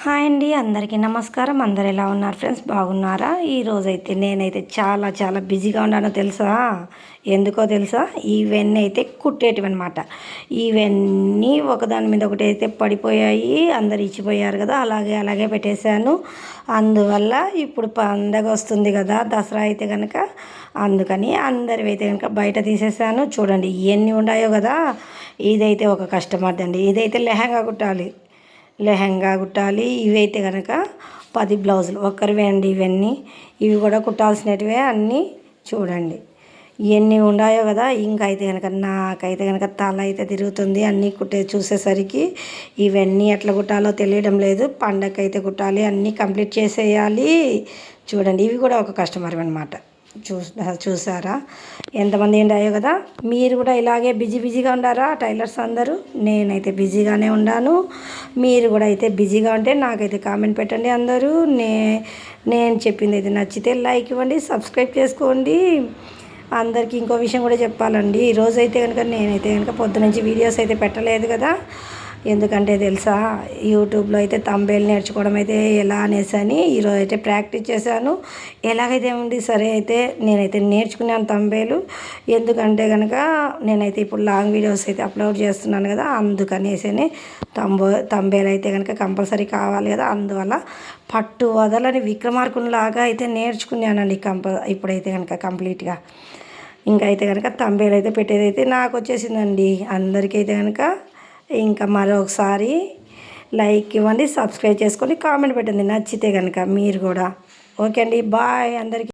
Hi అండి, అందరికీ నమస్కారం. అందరు ఎలా ఉన్నారు ఫ్రెండ్స్? బాగున్నారా? ఈరోజైతే నేనైతే చాలా చాలా బిజీగా ఉన్నానో తెలుసా? ఎందుకో తెలుసా? ఇవన్నీ అయితే కుట్టేటివి అనమాట. ఇవన్నీ ఒకదాని మీద ఒకటి అయితే పడిపోయాయి, అందరు ఇచ్చిపోయారు కదా, అలాగే అలాగే పెట్టేశాను. అందువల్ల ఇప్పుడు పండగ వస్తుంది కదా, దసరా అయితే కనుక, అందుకని అందరివి అయితే కనుక బయట తీసేసాను. చూడండి ఎన్ని ఉన్నాయో కదా. ఇదైతే ఒక కస్టమర్ది అండి. ఇదైతే లెహంగా కుట్టాలి. ఇవైతే కనుక 10 బ్లౌజులు ఒక్కరివే అండి ఇవన్నీ. ఇవి కూడా కుట్టాల్సినటివే అన్నీ. చూడండి ఎన్ని ఉన్నాయో కదా. ఇంకా అయితే కనుక నాకైతే కనుక తల అయితే తిరుగుతుంది అన్నీ చూసేసరికి. ఇవన్నీ ఎట్లా కుట్టాలో తెలియడం లేదు. పండగకైతే కుట్టాలి, అన్నీ కంప్లీట్ చేసేయాలి. చూడండి ఇవి కూడా ఒక కస్టమర్ అనమాట. చూసారా ఎంతమంది ఉండాయో కదా. మీరు కూడా ఇలాగే బిజీగా ఉండారా టైలర్స్ అందరూ? నేనైతే బిజీగానే ఉన్నాను. మీరు కూడా అయితే బిజీగా ఉంటే నాకైతే కామెంట్ పెట్టండి అందరూ. నేను చెప్పింది అయితే నచ్చితే లైక్ ఇవ్వండి, సబ్స్క్రైబ్ చేసుకోండి. అందరికీ ఇంకో విషయం కూడా చెప్పాలండి. ఈరోజైతే కనుక నేనైతే కనుక పొద్దునుంచి వీడియోస్ అయితే పెట్టలేదు కదా. ఎందుకంటే తెలుసా, యూట్యూబ్లో అయితే తంబేలు నేర్చుకోవడం అయితే ఎలా అనేసి ఈరోజు అయితే ప్రాక్టీస్ చేశాను. ఎలాగైతే ఉంది సరే అయితే నేనైతే నేర్చుకున్నాను తంబేలు. ఎందుకంటే కనుక నేనైతే ఇప్పుడు లాంగ్ వీడియోస్ అయితే అప్లోడ్ చేస్తున్నాను కదా, అందుకనేసి తంబేలు అయితే కనుక కంపల్సరీ కావాలి కదా. అందువల్ల పట్టు వదలని విక్రమార్కునిలాగా అయితే నేర్చుకున్నానండి ఇప్పుడైతే కనుక కంప్లీట్గా. ఇంకా అయితే కనుక తంబేలు అయితే పెట్టేదైతే నాకు వచ్చేసిందండి. అందరికైతే కనుక ఇంకా మరొకసారి లైక్ ఇవ్వండి, సబ్స్క్రైబ్ చేసుకోండి, కామెంట్ పెట్టండి నచ్చితే కనుక మీరు కూడా. ఓకే అండి, బాయ్ అందరికీ.